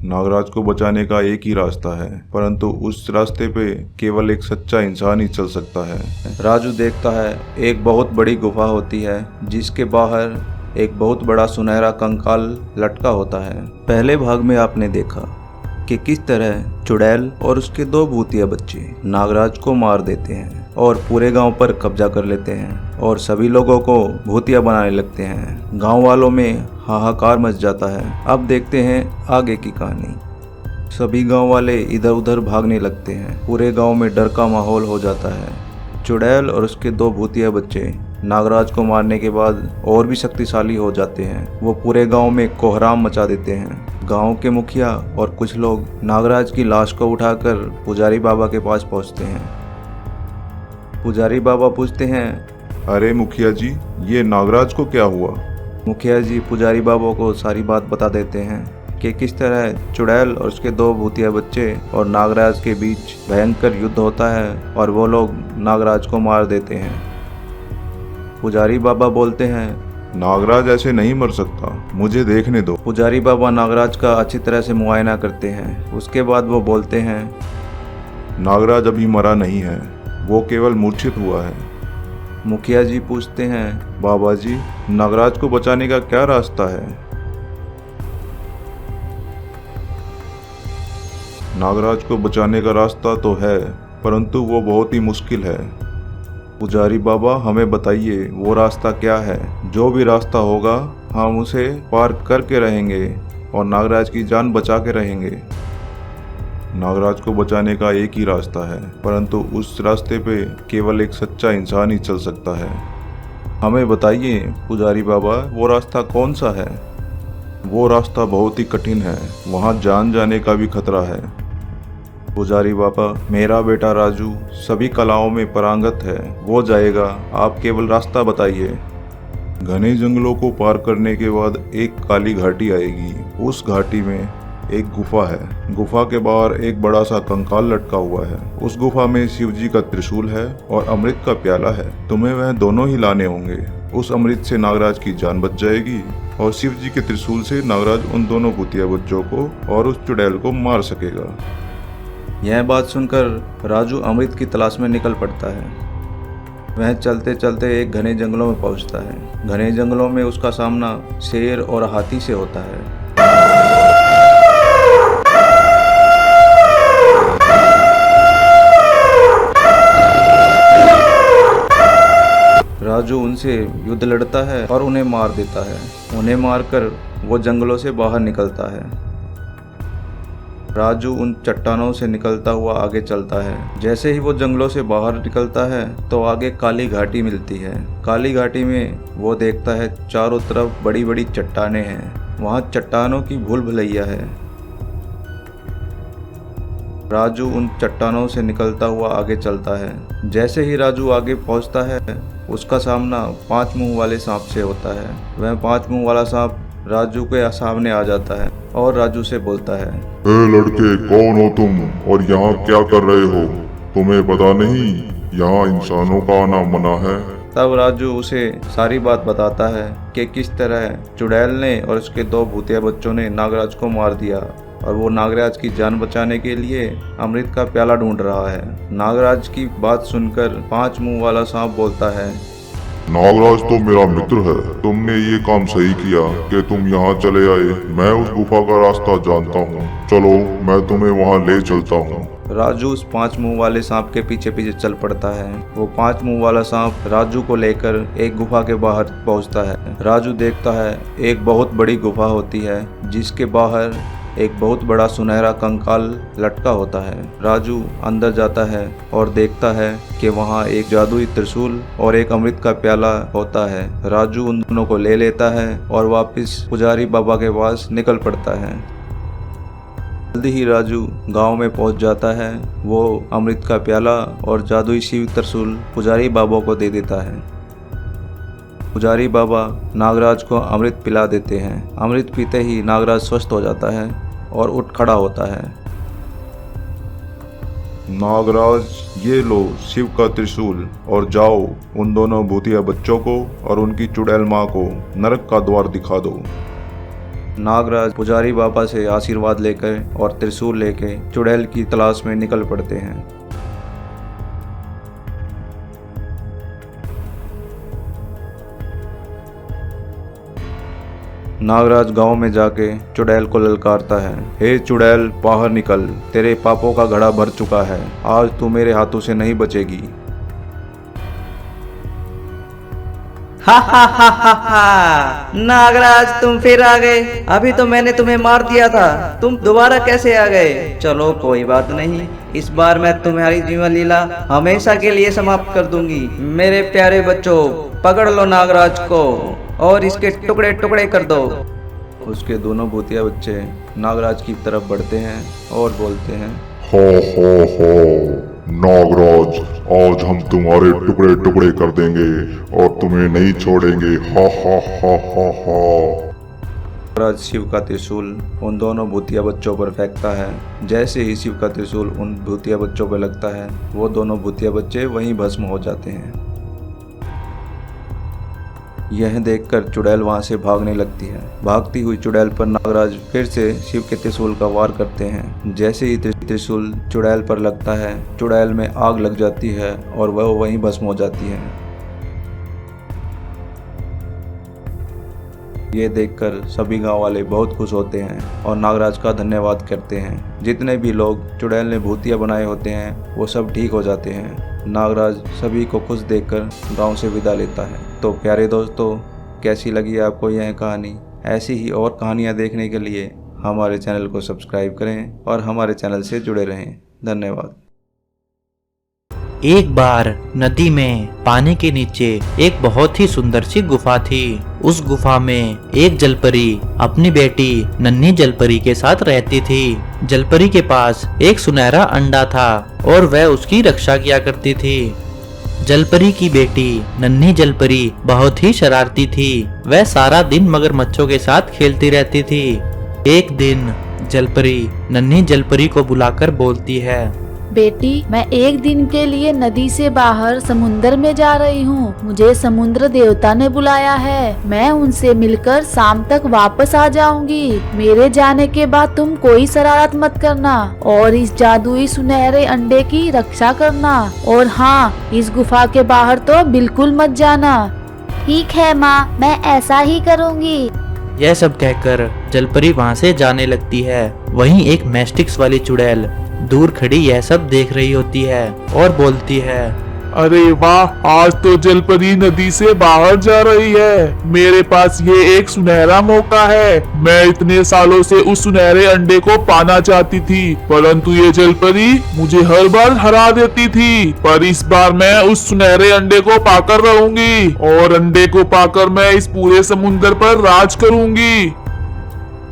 नागराज को बचाने का एक ही रास्ता है, परंतु उस रास्ते पे केवल एक सच्चा इंसान ही चल सकता है। राजू देखता है एक बहुत बड़ी गुफा होती है जिसके बाहर एक बहुत बड़ा सुनहरा कंकाल लटका होता है। पहले भाग में आपने देखा कि किस तरह चुड़ैल और उसके दो भूतिया बच्चे नागराज को मार देते हैं और पूरे गांव पर कब्जा कर लेते हैं और सभी लोगों को भूतिया बनाने लगते हैं। गांव वालों में हाहाकार मच जाता है। अब देखते हैं आगे की कहानी। सभी गांव वाले इधर उधर भागने लगते हैं। पूरे गांव में डर का माहौल हो जाता है। चुड़ैल और उसके दो भूतिया बच्चे नागराज को मारने के बाद और भी शक्तिशाली हो जाते हैं। वो पूरे गांव में कोहराम मचा देते हैं। गांव के मुखिया और कुछ लोग नागराज की लाश को उठाकर पुजारी बाबा के पास पहुंचते हैं। पुजारी बाबा पूछते हैं, अरे मुखिया जी, ये नागराज को क्या हुआ? मुखिया जी पुजारी बाबा को सारी बात बता देते हैं कि किस तरह चुड़ैल और उसके दो भूतिया बच्चे और नागराज के बीच भयंकर युद्ध होता है और वो लोग नागराज को मार देते हैं। पुजारी बाबा बोलते हैं, नागराज ऐसे नहीं मर सकता, मुझे देखने दो। पुजारी बाबा नागराज का अच्छी तरह से मुआयना करते हैं। उसके बाद वो बोलते हैं, नागराज अभी मरा नहीं है, वो केवल मूर्छित हुआ है। मुखिया जी पूछते हैं, बाबा जी, नागराज को बचाने का क्या रास्ता है? नागराज को बचाने का रास्ता तो है, परंतु वो बहुत ही मुश्किल है। पुजारी बाबा, हमें बताइए वो रास्ता क्या है? जो भी रास्ता होगा हम उसे पार करके रहेंगे और नागराज की जान बचा के रहेंगे। नागराज को बचाने का एक ही रास्ता है, परंतु उस रास्ते पे केवल एक सच्चा इंसान ही चल सकता है। हमें बताइए पुजारी बाबा, वो रास्ता कौन सा है? वो रास्ता बहुत ही कठिन है, वहाँ जान जाने का भी खतरा है। पुजारी बाबा, मेरा बेटा राजू सभी कलाओं में पारंगत है, वो जाएगा, आप केवल रास्ता बताइए। घने जंगलों को पार करने के बाद एक काली घाटी आएगी। उस घाटी में एक गुफा है। गुफा के बाहर एक बड़ा सा कंकाल लटका हुआ है। उस गुफा में शिव जी का त्रिशूल है और अमृत का प्याला है। तुम्हें वह दोनों ही लाने होंगे। उस अमृत से नागराज की जान बच जाएगी और शिव जी के त्रिशूल से नागराज उन दोनों भूतिया बच्चों को और उस चुड़ैल को मार सकेगा। यह बात सुनकर राजू अमृत की तलाश में निकल पड़ता है। वह चलते चलते एक घने जंगलों में पहुंचता है। घने जंगलों में उसका सामना शेर और हाथी से होता है। राजू उनसे युद्ध लड़ता है और उन्हें मार देता है। उन्हें मारकर वो जंगलों से बाहर निकलता है। राजू उन चट्टानों से निकलता हुआ आगे चलता है। जैसे ही वो जंगलों से बाहर निकलता है तो आगे काली घाटी मिलती है। काली घाटी में वो देखता है चारों तरफ बड़ी बड़ी चट्टानें हैं। वहाँ चट्टानों की भूल भुलैया है। राजू उन चट्टानों से निकलता हुआ आगे चलता है। जैसे ही राजू आगे पहुँचता है उसका सामना 5 मुंह वाले सांप से होता है। वह 5 मुंह वाला सांप राजू के सामने आ जाता है और राजू से बोलता है, ए लड़के, कौन हो तुम और यहाँ क्या कर रहे हो? तुम्हें पता नहीं यहाँ इंसानों का आना मना है? तब राजू उसे सारी बात बताता है कि किस तरह चुड़ैल ने और उसके दो भूतिया बच्चों ने नागराज को मार दिया और वो नागराज की जान बचाने के लिए अमृत का प्याला ढूंढ रहा है। नागराज की बात सुनकर 5 मुंह वाला सांप बोलता है, नागराज तो मेरा मित्र है। तुमने ये काम सही किया कि तुम यहाँ चले आए। मैं उस गुफा का रास्ता जानता हूँ। चलो, मैं तुम्हें वहाँ ले चलता हूँ। राजू उस 5 मुंह वाले सांप के पीछे पीछे चल पड़ता है। वो 5 मुंह वाला सांप राजू को लेकर एक गुफा के बाहर पहुंचता है। राजू देखता है एक बहुत बड़ी गुफा होती है जिसके बाहर एक बहुत बड़ा सुनहरा कंकाल लटका होता है। राजू अंदर जाता है और देखता है कि वहाँ एक जादुई त्रिशूल और एक अमृत का प्याला होता है। राजू उन दोनों को ले लेता है और वापस पुजारी बाबा के पास निकल पड़ता है। जल्दी ही राजू गांव में पहुंच जाता है। वो अमृत का प्याला और जादुई शिव त्रिशूल पुजारी बाबा को दे देता है। पुजारी बाबा नागराज को अमृत पिला देते हैं। अमृत पीते ही नागराज स्वस्थ हो जाता है और उठ खड़ा होता है। नागराज, ये लो शिव का त्रिशूल और जाओ उन दोनों भूतिया बच्चों को और उनकी चुड़ैल माँ को नरक का द्वार दिखा दो। नागराज पुजारी बाबा से आशीर्वाद लेकर और त्रिशूल लेके चुड़ैल की तलाश में निकल पड़ते हैं। नागराज गांव में जाके चुड़ैल को ललकारता है, हे चुड़ैल बाहर निकल, तेरे पापों का घड़ा भर चुका है, आज तू मेरे हाथों से नहीं बचेगी। हा हा हा हा हा, नागराज तुम फिर आ गए। अभी तो मैंने तुम्हें मार दिया था, तुम दोबारा कैसे आ गए? चलो कोई बात नहीं, इस बार मैं तुम्हारी जीवन लीला हमेशा के लिए समाप्त कर दूंगी। मेरे प्यारे बच्चों, पकड़ लो नागराज को और इसके टुकड़े टुकड़े कर दो। उसके दोनों भूतिया बच्चे नागराज की तरफ बढ़ते हैं और बोलते हैं, हो नागराज, आज हम तुम्हारे टुकड़े टुकड़े कर देंगे और तुम्हें नहीं छोड़ेंगे। हा हा हा हा हा। नागराज शिव का त्रिशूल उन दोनों भूतिया बच्चों पर फेंकता है। जैसे ही शिव का त्रिशूल उन भूतिया बच्चों पर लगता है, वो दोनों भूतिया बच्चे वहीं भस्म हो जाते हैं। यह देखकर चुड़ैल वहां से भागने लगती है। भागती हुई चुड़ैल पर नागराज फिर से शिव के त्रिशूल का वार करते हैं। जैसे ही त्रिशूल चुड़ैल पर लगता है, चुड़ैल में आग लग जाती है और वह वहीं भस्म हो जाती है। ये देखकर सभी गांव वाले बहुत खुश होते हैं और नागराज का धन्यवाद करते हैं। जितने भी लोग चुड़ैल ने भूतिया बनाए होते हैं, वो सब ठीक हो जाते हैं। नागराज सभी को खुश देखकर गांव से विदा लेता है। तो प्यारे दोस्तों, कैसी लगी आपको यह कहानी? ऐसी ही और कहानियाँ देखने के लिए हमारे चैनल को सब्सक्राइब करें और हमारे चैनल से जुड़े रहें। धन्यवाद। एक बार नदी में पानी के नीचे एक बहुत ही सुंदर सी गुफा थी। उस गुफा में एक जलपरी अपनी बेटी नन्ही जलपरी के साथ रहती थी। जलपरी के पास एक सुनहरा अंडा था और वह उसकी रक्षा किया करती थी। जलपरी की बेटी नन्ही जलपरी बहुत ही शरारती थी। वह सारा दिन मगरमच्छों के साथ खेलती रहती थी। एक दिन जलपरी नन्ही जलपरी को बुलाकर बोलती है, बेटी, मैं एक दिन के लिए नदी से बाहर समुन्द्र में जा रही हूँ। मुझे समुद्र देवता ने बुलाया है। मैं उनसे मिलकर शाम तक वापस आ जाऊंगी। मेरे जाने के बाद तुम कोई शरारत मत करना और इस जादुई सुनहरे अंडे की रक्षा करना। और हाँ, इस गुफा के बाहर तो बिल्कुल मत जाना। ठीक है माँ, मैं ऐसा ही करूँगी। यह सब कहकर जलपरी वहाँ से जाने लगती है। वहीं एक मैस्टिक्स वाली चुड़ैल दूर खड़ी यह सब देख रही होती है और बोलती है, अरे वाह, आज तो जलपरी नदी से बाहर जा रही है। मेरे पास ये एक सुनहरा मौका है। मैं इतने सालों से उस सुनहरे अंडे को पाना चाहती थी, परंतु ये जलपरी मुझे हर बार हरा देती थी। पर इस बार मैं उस सुनहरे अंडे को पाकर रहूंगी और अंडे को पाकर मैं इस पूरे समुद्र पर राज करूंगी।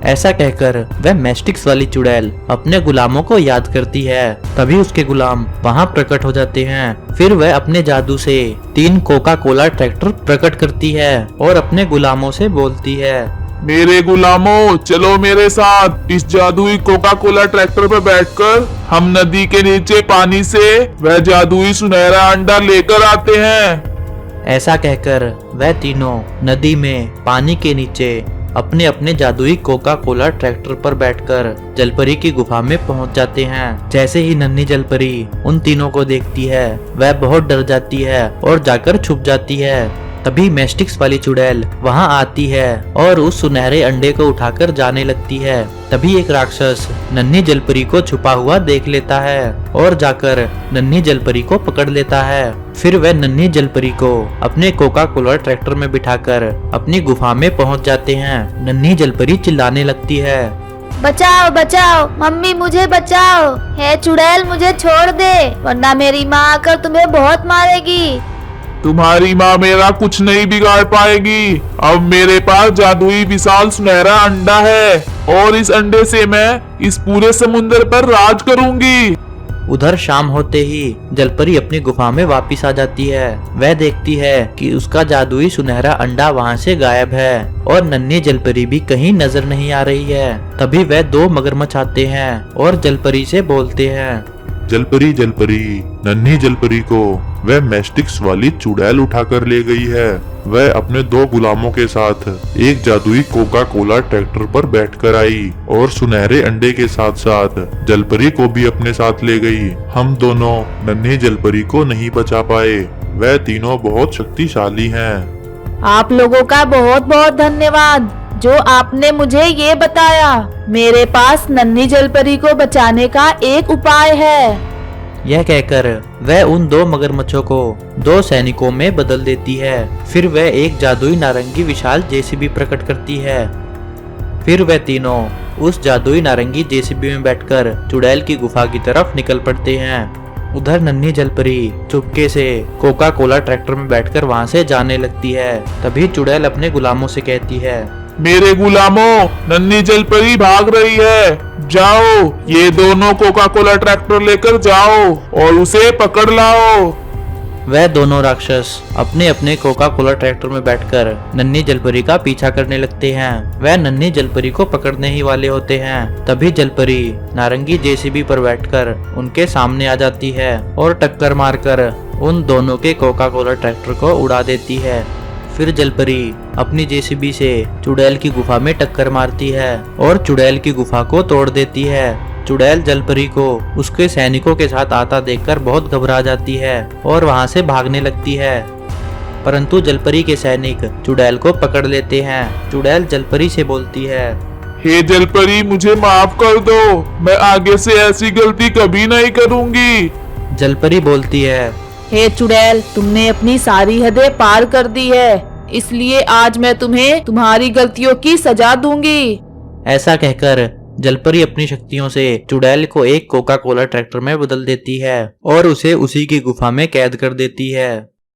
ऐसा कहकर वह मैस्टिक्स वाली चुड़ैल अपने गुलामों को याद करती है। तभी उसके गुलाम वहां प्रकट हो जाते हैं। फिर वह अपने जादू से 3 कोका कोला ट्रैक्टर प्रकट करती है और अपने गुलामों से बोलती है, मेरे गुलामों, चलो मेरे साथ इस जादुई कोका कोला ट्रैक्टर पर बैठकर हम नदी के नीचे पानी से वह जादुई सुनहरा अंडा लेकर आते हैं। ऐसा कहकर वह तीनों नदी में पानी के नीचे अपने अपने जादुई कोका कोला ट्रैक्टर पर बैठकर जलपरी की गुफा में पहुंच जाते हैं। जैसे ही नन्ही जलपरी उन तीनों को देखती है, वह बहुत डर जाती है और जाकर छुप जाती है। तभी मैस्टिक्स वाली चुड़ैल वहां आती है और उस सुनहरे अंडे को उठाकर जाने लगती है। तभी एक राक्षस नन्ही जलपरी को छुपा हुआ देख लेता है और जाकर नन्ही जलपरी को पकड़ लेता है। फिर वह नन्ही जलपरी को अपने कोका कोला ट्रैक्टर में बिठाकर अपनी गुफा में पहुंच जाते हैं। नन्ही जलपरी चिल्लाने लगती है, बचाओ बचाओ, मम्मी मुझे बचाओ। है चुड़ैल, मुझे छोड़ दे, वरना मेरी माँ आकर तुम्हें बहुत मारेगी। तुम्हारी माँ मेरा कुछ नहीं बिगाड़ पाएगी। अब मेरे पास जादुई विशाल सुनहरा अंडा है और इस अंडे से मैं इस पूरे समुद्र पर राज करूंगी। उधर शाम होते ही जलपरी अपनी गुफा में वापस आ जाती है। वह देखती है कि उसका जादुई सुनहरा अंडा वहां से गायब है और नन्ही जलपरी भी कहीं नजर नहीं आ रही है। तभी वह 2 मगरमच्छ आते हैं और जलपरी से बोलते हैं, जलपरी नन्ही जलपरी को वह मैस्टिक्स वाली चुड़ैल उठाकर ले गई है। वह अपने 2 गुलामों के साथ एक जादुई कोका कोला ट्रैक्टर पर बैठकर आई और सुनहरे अंडे के साथ साथ जलपरी को भी अपने साथ ले गई। हम दोनों नन्ही जलपरी को नहीं बचा पाए। वह तीनों बहुत शक्तिशाली हैं। आप लोगों का बहुत बहुत धन्यवाद जो आपने मुझे ये बताया। मेरे पास नन्ही जलपरी को बचाने का एक उपाय है। यह कहकर वह उन 2 मगरमच्छों को 2 सैनिकों में बदल देती है। फिर वह एक जादुई नारंगी विशाल जेसीबी प्रकट करती है। फिर वह तीनों उस जादुई नारंगी जेसीबी में बैठकर चुड़ैल की गुफा की तरफ निकल पड़ते हैं। उधर नन्ही जलपरी चुपके से कोका कोला ट्रैक्टर में बैठकर वहां से जाने लगती है। तभी चुड़ैल अपने गुलामों से कहती है, मेरे गुलामों, नन्ही जलपरी भाग रही है। जाओ, ये दोनों कोका कोला ट्रैक्टर लेकर जाओ और उसे पकड़ लाओ। वह दोनों राक्षस अपने अपने कोका कोला ट्रैक्टर में बैठकर नन्ही जलपरी का पीछा करने लगते हैं। वह नन्ही जलपरी को पकड़ने ही वाले होते हैं। तभी जलपरी नारंगी जेसीबी पर बैठकर उनके सामने आ जाती है और टक्कर मारकर उन दोनों के कोका कोला ट्रैक्टर को उड़ा देती है। फिर जलपरी अपनी जेसीबी से चुड़ैल की गुफा में टक्कर मारती है और चुड़ैल की गुफा को तोड़ देती है। चुड़ैल जलपरी को उसके सैनिकों के साथ आता देखकर बहुत घबरा जाती है और वहां से भागने लगती है। परंतु जलपरी के सैनिक चुड़ैल को पकड़ लेते हैं। चुड़ैल जलपरी से बोलती है, हे जलपरी, मुझे माफ कर दो। मैं आगे से ऐसी गलती कभी नहीं करूंगी। जलपरी बोलती है, हे चुड़ैल, तुमने अपनी सारी हदें पार कर दी है, इसलिए आज मैं तुम्हें तुम्हारी गलतियों की सजा दूंगी। ऐसा कहकर जलपरी अपनी शक्तियों से चुड़ैल को एक कोका कोला ट्रैक्टर में बदल देती है और उसे उसी की गुफा में कैद कर देती है।